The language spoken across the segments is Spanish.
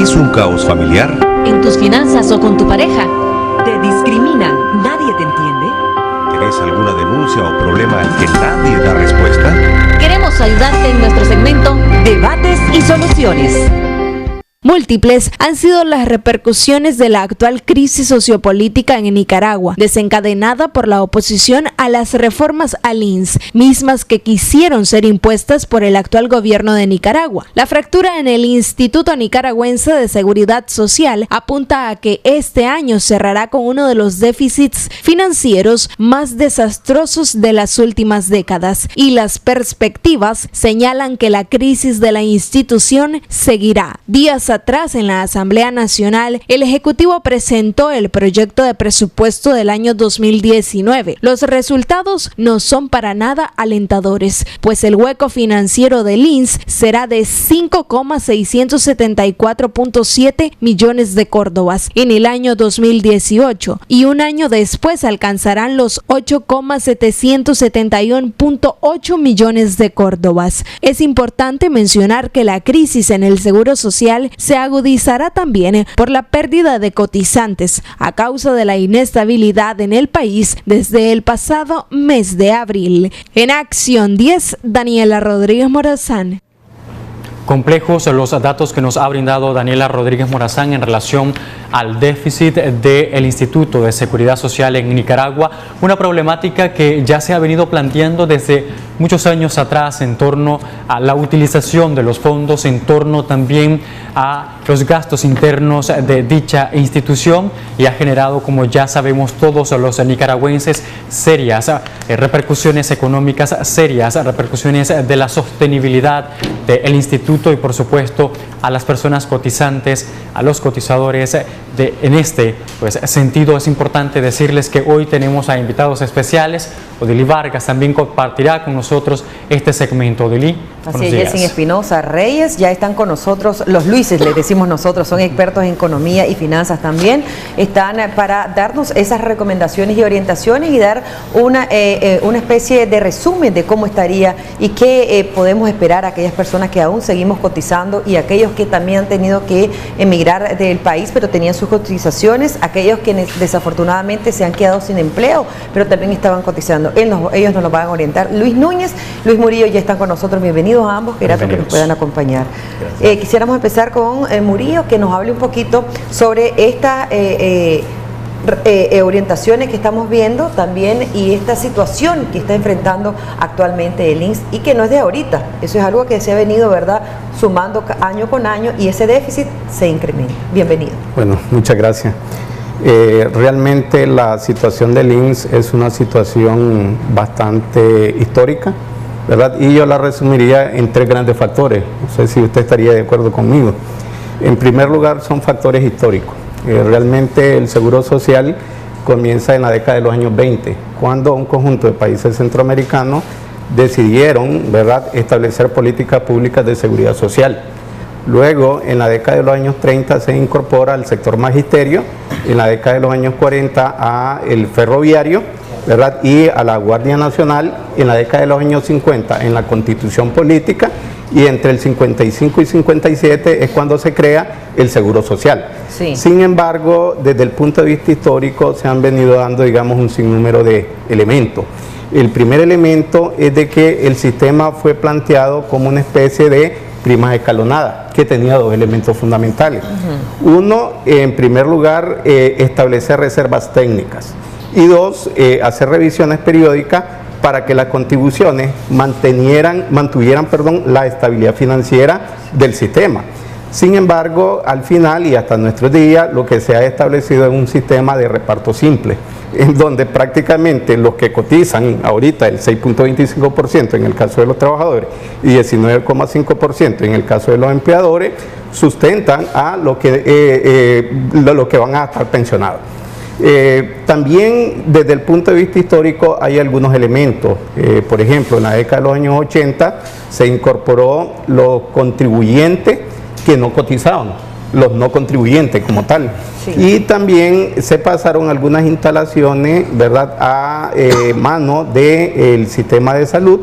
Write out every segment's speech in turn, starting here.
¿Vivís un caos familiar? ¿En tus finanzas o con tu pareja? ¿Te discriminan? ¿Nadie te entiende? ¿Tenés alguna denuncia o problema al que nadie da respuesta? Queremos ayudarte en nuestro segmento Debates y Soluciones. Múltiples han sido las repercusiones de la actual crisis sociopolítica en Nicaragua, desencadenada por la oposición a las reformas al INS, mismas que quisieron ser impuestas por el actual gobierno de Nicaragua. La fractura en el Instituto Nicaragüense de Seguridad Social apunta a que este año cerrará con uno de los déficits financieros más desastrosos de las últimas décadas, y las perspectivas señalan que la crisis de la institución seguirá. Días atrás, en la Asamblea Nacional, el Ejecutivo presentó el proyecto de presupuesto del año 2019. Los resultados no son para nada alentadores, pues el hueco financiero del INS será de 5,674.7 millones de córdobas en el año 2018, y un año después alcanzarán los 8,771.8 millones de córdobas. Es importante mencionar que la crisis en el Seguro Social se agudizará también por la pérdida de cotizantes a causa de la inestabilidad en el país desde el pasado mes de abril. En Acción 10, Daniela Rodríguez Morazán. Complejos los datos que nos ha brindado Daniela Rodríguez Morazán en relación al déficit del Instituto de Seguridad Social en Nicaragua, una problemática que ya se ha venido planteando desde muchos años atrás en torno a la utilización de los fondos, en torno también a los gastos internos de dicha institución, y ha generado, como ya sabemos todos los nicaragüenses, serias repercusiones económicas, serias repercusiones de la sostenibilidad del instituto y, por supuesto, a las personas cotizantes, a los cotizadores. En este sentido, es importante decirles que hoy tenemos a invitados especiales. Odilí Vargas también compartirá con nosotros este segmento. Odilí, así es, Jessy Espinosa Reyes, ya están con nosotros, los Luises, les decimos nosotros, son expertos en economía y finanzas también, están para darnos esas recomendaciones y orientaciones y dar una especie de resumen de cómo estaría y qué podemos esperar a aquellas personas que aún seguimos cotizando y aquellos que también han tenido que emigrar del país, pero tenían sus cotizaciones, aquellos que desafortunadamente se han quedado sin empleo, pero también estaban cotizando. Ellos nos lo van a orientar. Luis Núñez, Luis Murillo ya están con nosotros. Bienvenidos a ambos, que grato que nos puedan acompañar. Quisiéramos empezar con Murillo, que nos hable un poquito sobre estas orientaciones que estamos viendo también y esta situación que está enfrentando actualmente el INS y que no es de ahorita. Eso es algo que se ha venido, ¿verdad?, sumando año con año, y ese déficit se incrementa. Bienvenido. Bueno, muchas gracias. Realmente la situación del INS es una situación bastante histórica, ¿verdad? Y yo la resumiría en tres grandes factores. No sé si usted estaría de acuerdo conmigo. En primer lugar, son factores históricos. Realmente el Seguro Social comienza en la década de los años 20, cuando un conjunto de países centroamericanos decidieron, ¿verdad?, establecer políticas públicas de seguridad social. Luego, en la década de los años 30 se incorpora al sector magisterio, en la década de los años 40 a el ferroviario, ¿verdad?, y a la Guardia Nacional, en la década de los años 50 en la Constitución Política, y entre el 55 y 57 es cuando se crea el Seguro Social. Sí. Sin embargo, desde el punto de vista histórico se han venido dando, digamos, un sinnúmero de elementos. El primer elemento es de que el sistema fue planteado como una especie de primas escalonadas, que tenía dos elementos fundamentales. Uno, en primer lugar, establecer reservas técnicas, y dos, hacer revisiones periódicas para que las contribuciones mantuvieran la estabilidad financiera del sistema. Sin embargo, al final y hasta nuestros días, lo que se ha establecido es un sistema de reparto simple, en donde prácticamente los que cotizan ahorita el 6.25% en el caso de los trabajadores y 19,5% en el caso de los empleadores, sustentan a lo que van a estar pensionados. También desde el punto de vista histórico hay algunos elementos. Por ejemplo, en la década de los años 80 se incorporó los contribuyentes que no cotizaban, los no contribuyentes como tal. Sí. Y también se pasaron algunas instalaciones, ¿verdad?, a mano del sistema de salud,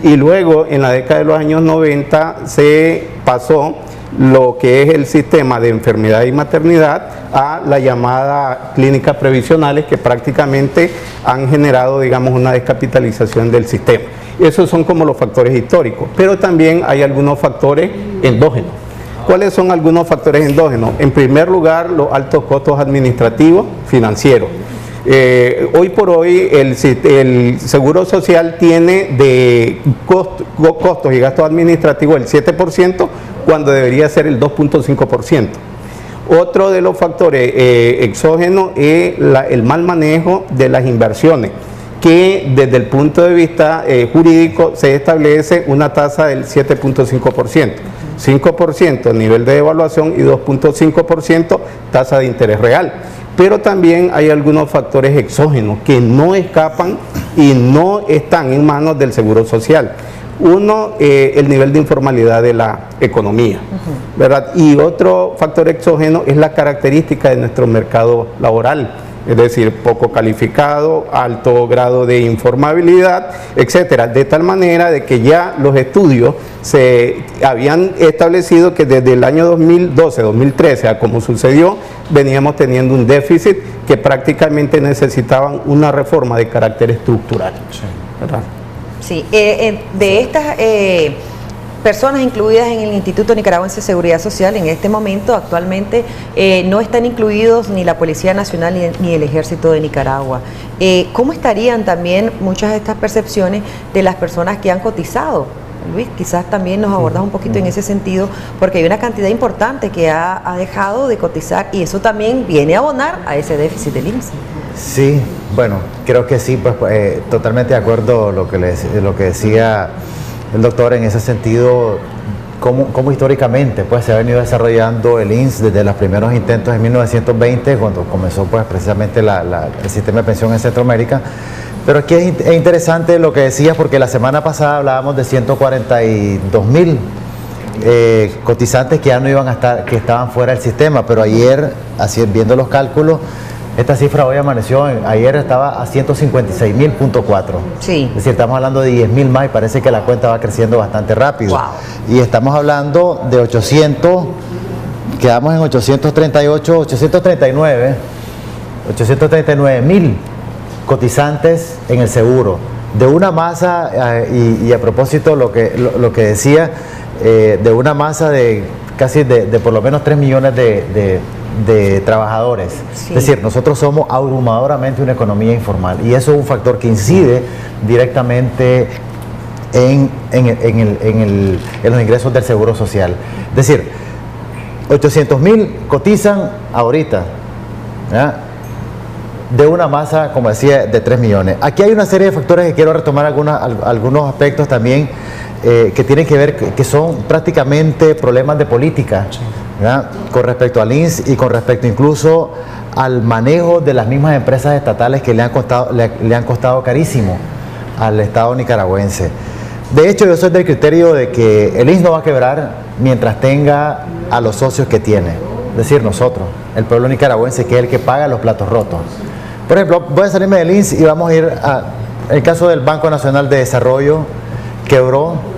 y luego en la década de los años 90 se pasó lo que es el sistema de enfermedad y maternidad a la llamada clínicas previsionales, que prácticamente han generado, digamos, una descapitalización del sistema. Esos son como los factores históricos, pero también hay algunos factores endógenos. ¿Cuáles son algunos factores endógenos? En primer lugar, los altos costos administrativos, financieros. Hoy por hoy el Seguro Social tiene de costos y gastos administrativos el 7%, cuando debería ser el 2.5%. Otro de los factores exógenos es el mal manejo de las inversiones, que desde el punto de vista jurídico se establece una tasa del 7.5%. 5% nivel de evaluación y 2.5% tasa de interés real. Pero también hay algunos factores exógenos que no escapan y no están en manos del Seguro Social. Uno, el nivel de informalidad de la economía, ¿verdad? Y otro factor exógeno es la característica de nuestro mercado laboral, es decir, poco calificado, alto grado de informabilidad, etcétera, de tal manera de que ya los estudios se habían establecido que desde el año 2012-2013 a como sucedió, veníamos teniendo un déficit que prácticamente necesitaban una reforma de carácter estructural, ¿verdad? Sí, de estas personas incluidas en el Instituto Nicaragüense de Seguridad Social, en este momento actualmente no están incluidos ni la Policía Nacional ni el Ejército de Nicaragua. ¿Cómo estarían también muchas de estas percepciones de las personas que han cotizado? Luis, quizás también nos abordas un poquito en ese sentido, porque hay una cantidad importante que ha dejado de cotizar y eso también viene a abonar a ese déficit del IMSS. Sí, bueno, creo que sí, pues totalmente de acuerdo lo que decía el doctor en ese sentido, cómo históricamente pues se ha venido desarrollando el IMSS desde los primeros intentos en 1920, cuando comenzó pues precisamente el sistema de pensión en Centroamérica. Pero aquí es interesante lo que decías, porque la semana pasada hablábamos de 142,000 cotizantes que ya no iban a estar, que estaban fuera del sistema, pero ayer, así viendo los cálculos, esta cifra hoy amaneció, ayer estaba a 156,000.4. Sí. Es decir, estamos hablando de 10,000 más y parece que la cuenta va creciendo bastante rápido. Wow. Y estamos hablando de 800, quedamos en 839,000 cotizantes en el seguro. De una masa, y a propósito lo que decía, de una masa de casi de por lo menos 3 millones de trabajadores. Sí. Es decir, nosotros somos abrumadoramente una economía informal y eso es un factor que incide directamente en los ingresos del Seguro Social. Es decir, 800,000 cotizan ahorita, ¿ya?, de una masa, como decía, de 3 millones. Aquí hay una serie de factores que quiero retomar algunos aspectos también que tienen que ver, que son prácticamente problemas de política, ¿verdad?, con respecto al IMSS y con respecto incluso al manejo de las mismas empresas estatales que le han costado carísimo al Estado nicaragüense. De hecho, yo soy del criterio de que el IMSS no va a quebrar mientras tenga a los socios que tiene, es decir, nosotros, el pueblo nicaragüense, que es el que paga los platos rotos. Por ejemplo, voy a salirme del IMSS y vamos a ir el caso del Banco Nacional de Desarrollo. Quebró.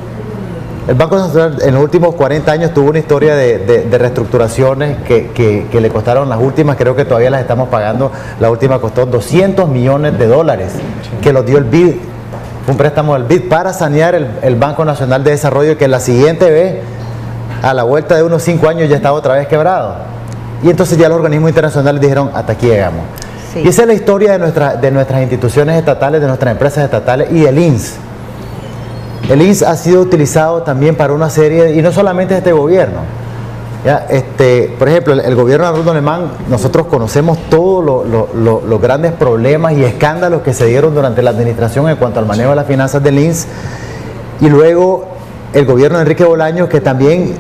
El Banco Nacional en los últimos 40 años tuvo una historia de reestructuraciones que le costaron, las últimas, creo que todavía las estamos pagando. La última costó $200 millones, que los dio el BID, un préstamo del BID para sanear el Banco Nacional de Desarrollo, que la siguiente vez, a la vuelta de unos 5 años, ya estaba otra vez quebrado. Y entonces ya los organismos internacionales dijeron, hasta aquí llegamos. Sí. Y esa es la historia de nuestras instituciones estatales, de nuestras empresas estatales y del IMSS. El IMSS ha sido utilizado también para una serie, y no solamente este gobierno, ¿ya? Por ejemplo, el gobierno de Arnoldo Alemán, nosotros conocemos todos los grandes problemas y escándalos que se dieron durante la administración en cuanto al manejo de las finanzas del IMSS, y luego el gobierno de Enrique Bolaños, que también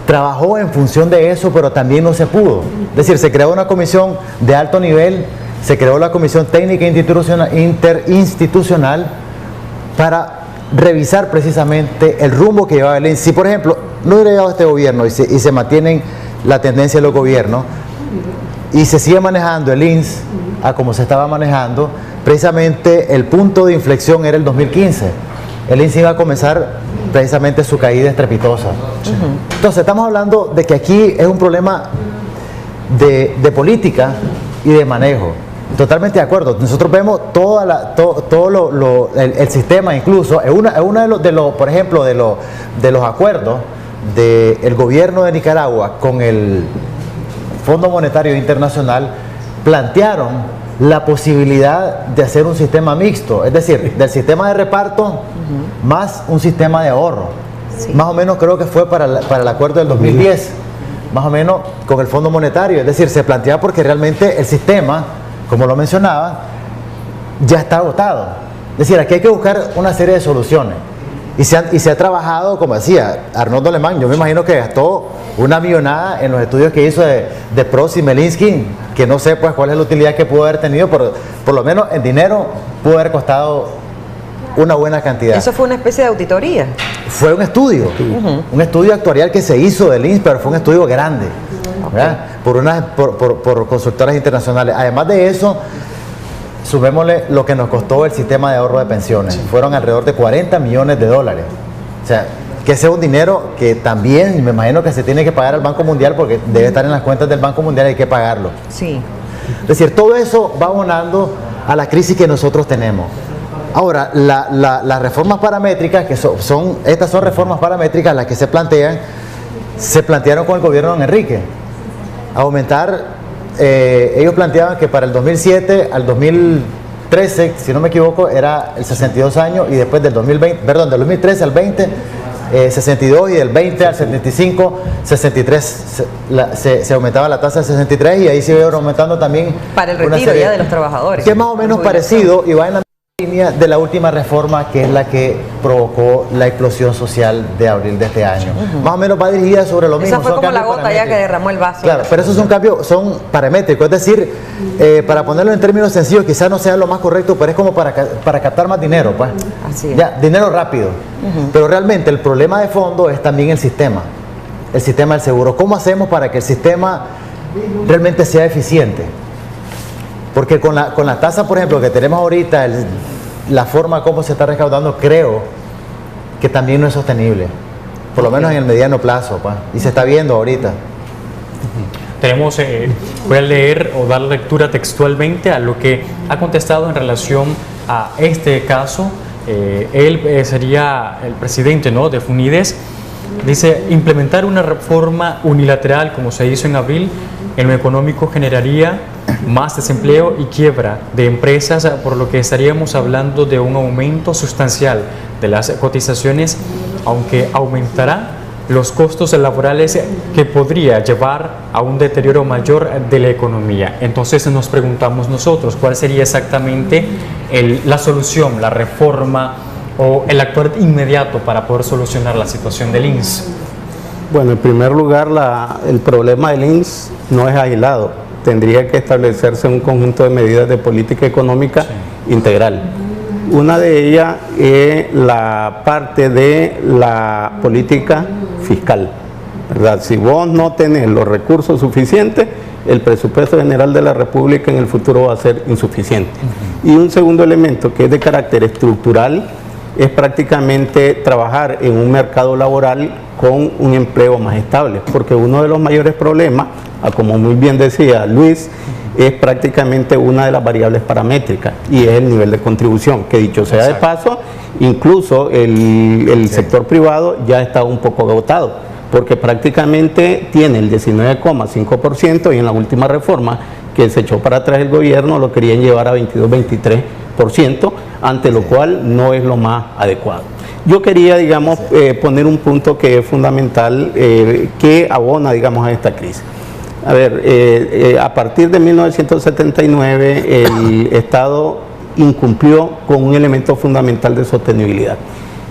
trabajó en función de eso, pero también no se pudo. Es decir, se creó una comisión de alto nivel, se creó la Comisión Técnica Interinstitucional para revisar precisamente el rumbo que llevaba el IMSS. Si, por ejemplo, no hubiera llegado este gobierno y se mantienen la tendencia de los gobiernos y se sigue manejando el IMSS a como se estaba manejando, precisamente el punto de inflexión era el 2015. El IMSS iba a comenzar precisamente su caída estrepitosa. Entonces estamos hablando de que aquí es un problema de política y de manejo. Totalmente de acuerdo. Nosotros vemos todo el sistema, incluso es uno de los, por ejemplo, de los acuerdos del gobierno de Nicaragua con el Fondo Monetario Internacional, plantearon la posibilidad de hacer un sistema mixto, es decir, del sistema de reparto más un sistema de ahorro. Sí. Más o menos creo que fue para el acuerdo del 2010, más o menos con el Fondo Monetario, es decir, se plantea porque realmente el sistema, como lo mencionaba, ya está agotado. Es decir, aquí hay que buscar una serie de soluciones. Y se ha trabajado, como decía Arnoldo Alemán, yo me imagino que gastó una millonada en los estudios que hizo de Prost y Melinsky, que no sé pues cuál es la utilidad que pudo haber tenido, por lo menos en dinero pudo haber costado una buena cantidad. Eso fue una especie de auditoría. Fue un estudio, un estudio actuarial que se hizo del INS, pero fue un estudio grande, por consultoras internacionales. Además de eso, sumémosle lo que nos costó el sistema de ahorro de pensiones. Fueron alrededor de 40 millones de dólares. O sea, que ese es un dinero que también me imagino que se tiene que pagar al Banco Mundial, porque debe estar en las cuentas del Banco Mundial y hay que pagarlo. Sí. Es decir, todo eso va abonando a la crisis que nosotros tenemos. Ahora, las reformas paramétricas, que estas son reformas paramétricas las que se plantearon con el gobierno de Don Enrique. Aumentar, ellos planteaban que para el 2007 al 2013, si no me equivoco, era el 62 años, y después del 2013 al 20, 62, y del 20 al 75, 63, se aumentaba la tasa de 63, y ahí se iba aumentando también para el retiro ya de los trabajadores. Que es más o menos parecido y va en la línea de la última reforma, que es la que provocó la explosión social de abril de este año. Más o menos va dirigida sobre lo mismo. Esa fue como la gota ya que derramó el vaso. Claro, pero esos son cambios, son paramétricos, es decir, para ponerlo en términos sencillos, quizás no sea lo más correcto, pero es como para captar más dinero, pues. Así es. Ya, dinero rápido. Pero realmente el problema de fondo es también el sistema del seguro. ¿Cómo hacemos para que el sistema realmente sea eficiente? Porque con la tasa, por ejemplo, que tenemos ahorita, la forma como se está recaudando, creo que también no es sostenible, por lo menos en el mediano plazo, y se está viendo ahorita. Tenemos, voy a leer o dar lectura textualmente a lo que ha contestado en relación a este caso. Él sería el presidente, ¿no?, de FUNIDES. Dice: implementar una reforma unilateral como se hizo en abril en lo económico generaría más desempleo y quiebra de empresas, por lo que estaríamos hablando de un aumento sustancial de las cotizaciones, aunque aumentará los costos laborales, que podría llevar a un deterioro mayor de la economía. Entonces nos preguntamos nosotros, ¿cuál sería exactamente la solución, la reforma o el actuar inmediato para poder solucionar la situación del INS? Bueno, en primer lugar, el problema del INS no es aislado. Tendría que establecerse un conjunto de medidas de política económica integral. Una de ellas es la parte de la política fiscal, ¿verdad? Si vos no tenés los recursos suficientes, el presupuesto general de la República en el futuro va a ser insuficiente. Y un segundo elemento, que es de carácter estructural, es prácticamente trabajar en un mercado laboral con un empleo más estable, porque uno de los mayores problemas, como muy bien decía Luis, es prácticamente una de las variables paramétricas, y es el nivel de contribución, que dicho sea de paso, incluso el sector privado ya está un poco agotado, porque prácticamente tiene el 19,5%, y en la última reforma que se echó para atrás el gobierno lo querían llevar a 22-23%, ante lo cual no es lo más adecuado. Yo quería, digamos, poner un punto que es fundamental, que abona, digamos, a esta crisis. A ver, a partir de 1979 el Estado incumplió con un elemento fundamental de sostenibilidad,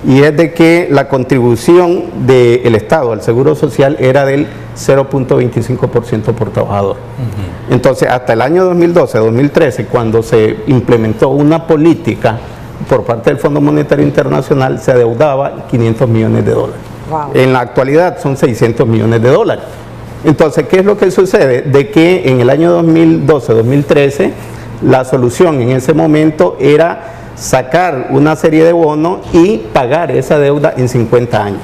y es de que la contribución del Estado al Seguro Social era del 0.25% por trabajador. Entonces, hasta el año 2012-2013, cuando se implementó una política por parte del Fondo Monetario Internacional, se adeudaba 500 millones de dólares. Wow. En la actualidad son 600 millones de dólares. Entonces, ¿qué es lo que sucede? De que en el año 2012-2013, la solución en ese momento era sacar una serie de bonos y pagar esa deuda en 50 años.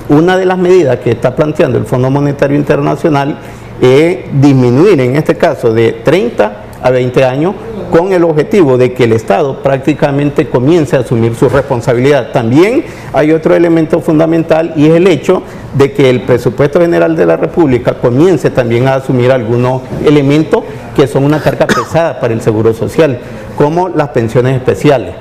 Una de las medidas que está planteando el Fondo Monetario Internacional es disminuir, en este caso, de 30 a 20 años, con el objetivo de que el Estado prácticamente comience a asumir su responsabilidad. También hay otro elemento fundamental, y es el hecho de que el presupuesto general de la República comience también a asumir algunos elementos que son una carga pesada para el Seguro Social, como las pensiones especiales,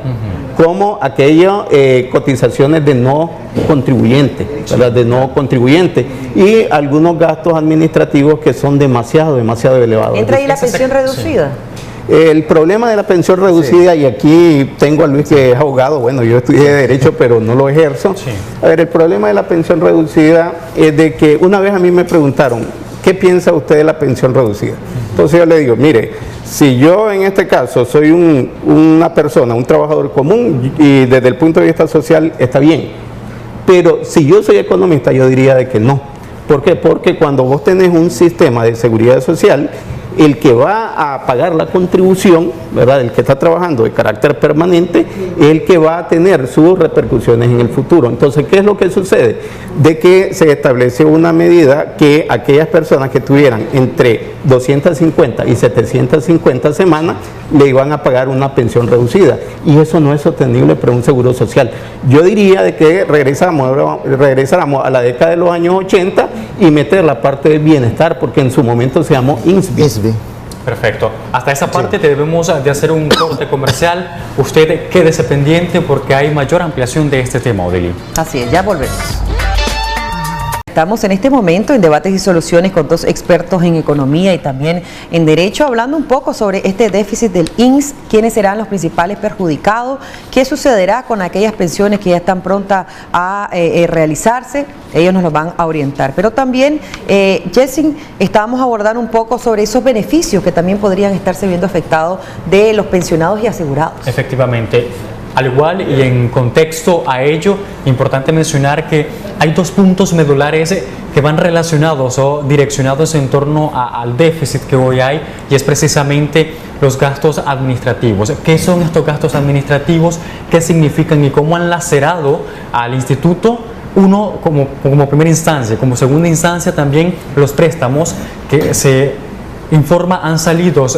como aquellas cotizaciones de no contribuyentes, ¿verdad? De no contribuyentes, y algunos gastos administrativos que son demasiado elevados. ¿Entra ahí la pensión reducida? El problema de la pensión reducida, y aquí tengo a Luis que es abogado, bueno, yo estudié Derecho pero no lo ejerzo. A ver, el problema de la pensión reducida es de que una vez a mí me preguntaron, ¿qué piensa usted de la pensión reducida? Entonces yo le digo, mire, si yo en este caso soy una persona, un trabajador común, y desde el punto de vista social está bien, pero si yo soy economista yo diría de que no. ¿Por qué? Porque cuando vos tenés un sistema de seguridad social, el que va a pagar la contribución, ¿verdad?, el que está trabajando de carácter permanente, es el que va a tener sus repercusiones en el futuro. Entonces, ¿qué es lo que sucede? De que se establece una medida que aquellas personas que tuvieran entre 250 y 750 semanas le iban a pagar una pensión reducida, y eso no es sostenible para un seguro social. Yo diría de que regresáramos a la década de los años 80 y meter la parte de bienestar, porque en su momento se llamó INSBI. Perfecto. Hasta esa parte debemos de hacer un corte comercial. Usted quédese pendiente porque hay mayor ampliación de este tema, Odeli. Así es, ya volvemos. Estamos en este momento en Debates y Soluciones con dos expertos en economía y también en derecho, hablando un poco sobre este déficit del INS, quiénes serán los principales perjudicados, qué sucederá con aquellas pensiones que ya están prontas a realizarse. Ellos nos lo van a orientar. Pero también, Jessy, estábamos abordando un poco sobre esos beneficios que también podrían estarse viendo afectados de los pensionados y asegurados. Efectivamente. Al igual y en contexto a ello, importante mencionar que hay dos puntos medulares que van relacionados o direccionados en torno al déficit que hoy hay, y es precisamente los gastos administrativos. ¿Qué son estos gastos administrativos? ¿Qué significan y cómo han lacerado al instituto? Uno, como primera instancia, como segunda instancia también los préstamos que se informa han salido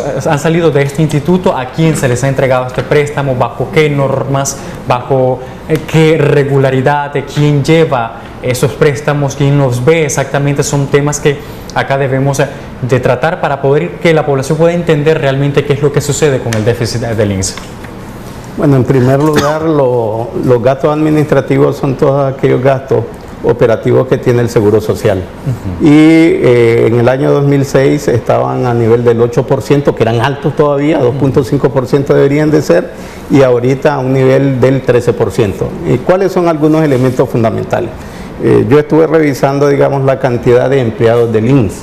de este instituto, a quién se les ha entregado este préstamo, bajo qué normas, bajo qué regularidad, quién lleva esos préstamos, quién los ve exactamente. Son temas que acá debemos de tratar para poder que la población pueda entender realmente qué es lo que sucede con el déficit del INS. Bueno, en primer lugar, los gastos administrativos son todos aquellos gastos operativos que tiene el Seguro Social. Y en el año 2006 estaban a nivel del 8%, que eran altos todavía, 2.5% deberían de ser, y ahorita a un nivel del 13%. ¿Y cuáles son algunos elementos fundamentales? Yo estuve revisando, digamos, la cantidad de empleados del INS,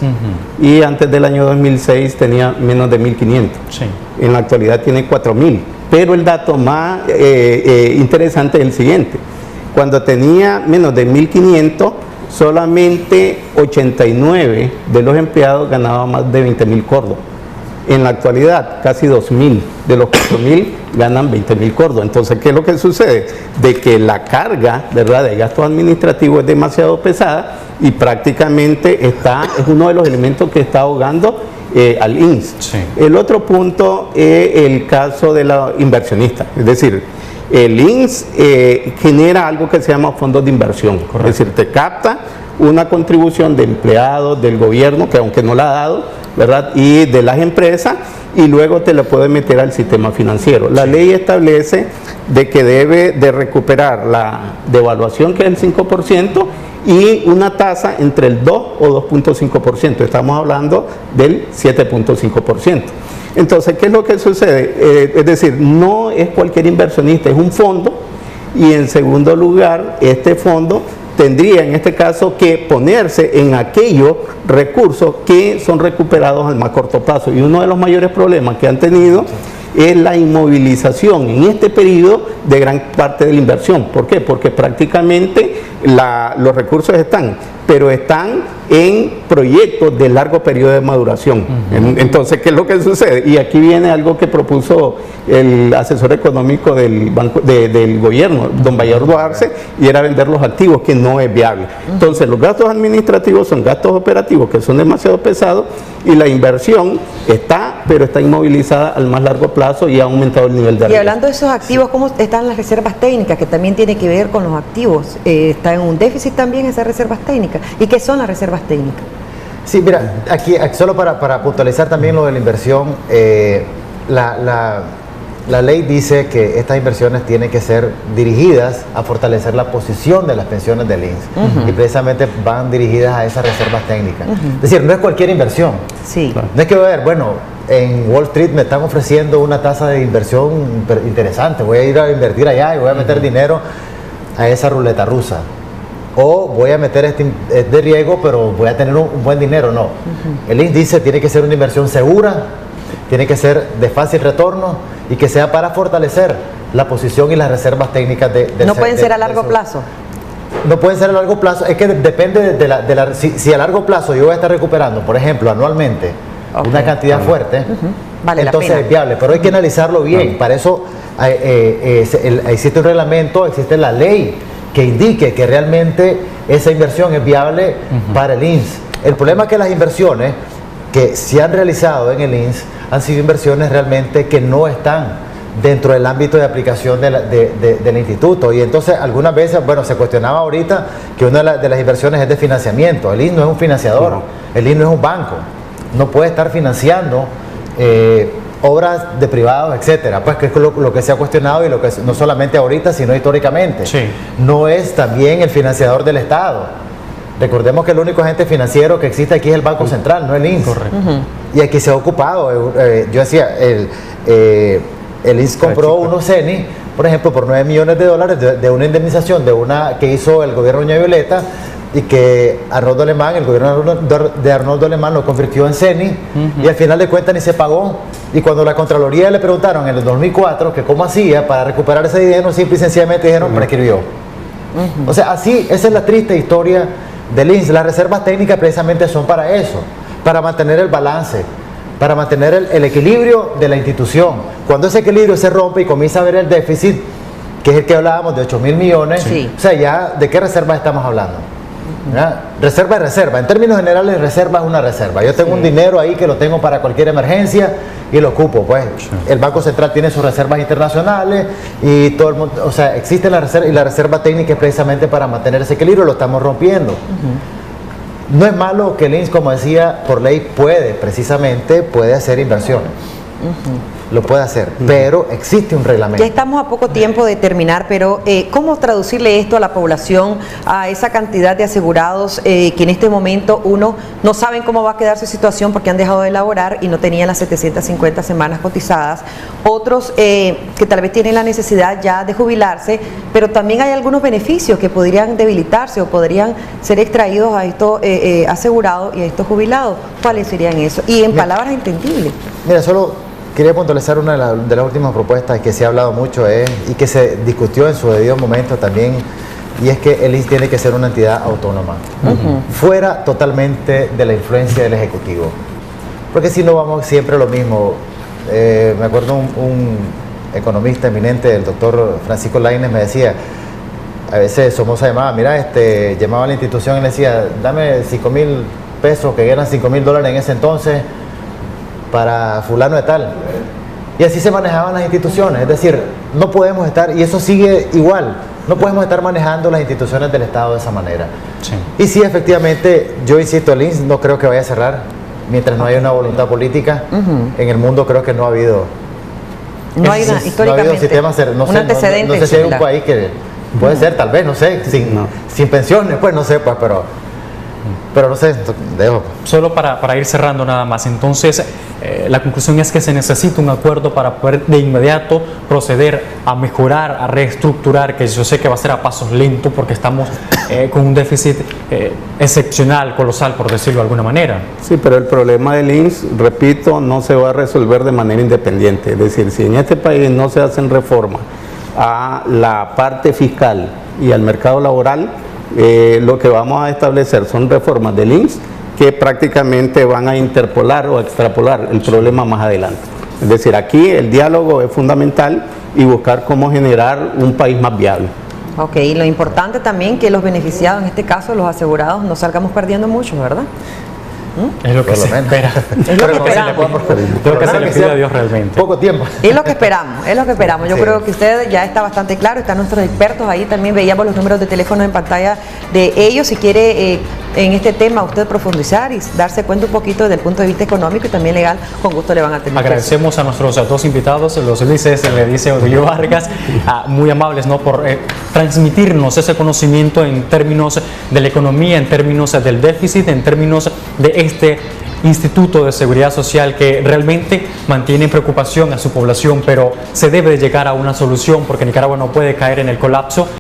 y antes del año 2006 tenía menos de 1.500. Sí. En la actualidad tiene 4.000. Pero el dato más interesante es el siguiente. Cuando tenía menos de 1.500, solamente 89 de los empleados ganaban más de 20.000 cordos. En la actualidad, casi 2.000 de los 4.000 ganan 20.000 cordos. Entonces, ¿qué es lo que sucede? De que la carga, ¿verdad?, de gastos administrativos es demasiado pesada, y prácticamente es uno de los elementos que está ahogando al INS. Sí. El otro punto es el caso de la inversionista, es decir, el INS genera algo que se llama fondos de inversión. Correcto. Es decir, te capta una contribución de empleados, del gobierno, que aunque no la ha dado, ¿verdad?, y de las empresas, y luego te la puede meter al sistema financiero. La ley establece de que debe de recuperar la devaluación, que es el 5%, y una tasa entre el 2 o 2.5%. Estamos hablando del 7.5%. Entonces, ¿qué es lo que sucede? Es decir, no es cualquier inversionista, es un fondo, y en segundo lugar, este fondo tendría en este caso que ponerse en aquellos recursos que son recuperados al más corto plazo. Y uno de los mayores problemas que han tenido es la inmovilización en este periodo de gran parte de la inversión. ¿Por qué? Porque prácticamente los recursos están, pero están en proyectos de largo periodo de maduración. Entonces, ¿qué es lo que sucede? Y aquí viene algo que propuso el asesor económico del gobierno, don Bayardo Arce, y era vender los activos, que no es viable. Entonces, los gastos administrativos son gastos operativos que son demasiado pesados, y la inversión está, pero está inmovilizada al más largo plazo y ha aumentado el nivel de riesgo. Y hablando de esos activos, ¿cómo están las reservas técnicas, que también tiene que ver con los activos? ¿Está en un déficit también esas reservas técnicas? ¿Y qué son las reservas técnicas? Sí, mira, aquí solo para puntualizar también lo de la inversión, la ley dice que estas inversiones tienen que ser dirigidas a fortalecer la posición de las pensiones del INS, y precisamente van dirigidas a esas reservas técnicas. Es decir, no es cualquier inversión. Sí. No es que, bueno, en Wall Street me están ofreciendo una tasa de inversión interesante, voy a ir a invertir allá y voy a meter dinero a esa ruleta rusa. O voy a meter de riesgo, pero voy a tener un buen dinero. No. El INS dice tiene que ser una inversión segura, tiene que ser de fácil retorno y que sea para fortalecer la posición y las reservas técnicas ¿No pueden ser a largo plazo? No pueden ser a largo plazo, es que depende si a largo plazo yo voy a estar recuperando, por ejemplo, anualmente, una cantidad fuerte, vale, entonces la pena. es viable, pero hay que analizarlo bien. Para eso existe un reglamento, existe la ley que indique que realmente esa inversión es viable para el INS. El problema es que las inversiones que se han realizado en el INS han sido inversiones realmente que no están dentro del ámbito de aplicación del instituto, y entonces algunas veces, bueno, se cuestionaba ahorita que una de las inversiones es de financiamiento. El INS no es un financiador, el INS no es un banco, no puede estar financiando obras de privados, etcétera, pues que es lo que se ha cuestionado, y lo que no solamente ahorita, sino históricamente. Sí. No es también el financiador del Estado. Recordemos que el único agente financiero que existe aquí es el Banco Central, no el INS. Correcto. Y aquí se ha ocupado, yo decía, el INS compró unos CENI, por ejemplo, por $9 millones de una indemnización que hizo el gobierno de Doña Violeta, y que Arnoldo Alemán, el gobierno de Arnoldo Alemán, lo convirtió en CENI, y al final de cuentas ni se pagó. Y cuando la Contraloría le preguntaron en el 2004 que cómo hacía para recuperar ese dinero, simple y sencillamente dijeron, prescribió. O sea, así, esa es la triste historia del INS. Las reservas técnicas precisamente son para eso, para mantener el balance, para mantener el equilibrio de la institución. Cuando ese equilibrio se rompe y comienza a ver el déficit, que es el que hablábamos de 8.000 millones, sí. O sea, ya, ¿de qué reserva estamos hablando? Reserva es reserva. En términos generales, reserva es una reserva. Yo tengo un dinero ahí que lo tengo para cualquier emergencia y lo ocupo. Pues el Banco Central tiene sus reservas internacionales y todo el mundo, o sea, existe la reserva, y la reserva técnica es precisamente para mantener ese equilibrio. Lo estamos rompiendo. No es malo que el INS, como decía, por ley puede hacer inversiones. Lo puede hacer, pero existe un reglamento. Ya estamos a poco tiempo de terminar, pero ¿cómo traducirle esto a la población, a esa cantidad de asegurados que en este momento no saben cómo va a quedar su situación porque han dejado de laborar y no tenían las 750 semanas cotizadas? Otros que tal vez tienen la necesidad ya de jubilarse, pero también hay algunos beneficios que podrían debilitarse o podrían ser extraídos a estos asegurados y a estos jubilados. ¿Cuáles serían esos? Y en palabras entendibles. Mira, solo quería puntualizar una de las últimas propuestas que se ha hablado mucho y que se discutió en su debido momento también, y es que el INS tiene que ser una entidad autónoma, fuera totalmente de la influencia del Ejecutivo, porque si no vamos siempre a lo mismo. Me acuerdo un economista eminente, el doctor Francisco Lainez, me decía, a veces Somoza llamaba, llamaba a la institución y le decía, dame 5.000 pesos, que eran $5.000 en ese entonces, para fulano de tal. Y así se manejaban las instituciones. Es decir, no podemos estar, y eso sigue igual, no podemos estar manejando las instituciones del Estado de esa manera. Sí. Y sí, efectivamente, yo insisto, el INS no creo que vaya a cerrar mientras no haya una voluntad política. En el mundo creo que no ha habido, históricamente, un antecedente. No sé si hay un país que puede ser, tal vez, no sé, sin pensiones, pues no sé, pues, pero no sé, dejo. Solo para ir cerrando nada más, entonces la conclusión es que se necesita un acuerdo para poder de inmediato proceder a mejorar, a reestructurar, que yo sé que va a ser a pasos lentos porque estamos con un déficit excepcional, colosal, por decirlo de alguna manera. Sí, pero el problema del INS, repito, no se va a resolver de manera independiente. Es decir, si en este país no se hacen reformas a la parte fiscal y al mercado laboral, lo que vamos a establecer son reformas del INSS que prácticamente van a interpolar o extrapolar el problema más adelante. Es decir, aquí el diálogo es fundamental y buscar cómo generar un país más viable. Ok, y lo importante también que los beneficiados, en este caso los asegurados, no salgamos perdiendo mucho, ¿verdad? Es lo que se espera. Es lo que esperamos. Lo que se le pide a Dios realmente. Poco tiempo. Es lo que esperamos, es lo que esperamos. Yo creo que usted ya está bastante claro, están nuestros expertos ahí, también veíamos los números de teléfono en pantalla de ellos. Si quiere en este tema usted profundizar y darse cuenta un poquito desde el punto de vista económico y también legal, con gusto le van a atender. Agradecemos a nuestros dos invitados, los Luises, le dice Odilio Vargas, muy amables, ¿no?, por transmitirnos ese conocimiento en términos de la economía, en términos del déficit, en términos de este Instituto de Seguridad Social que realmente mantiene en preocupación a su población, pero se debe de llegar a una solución porque Nicaragua no puede caer en el colapso.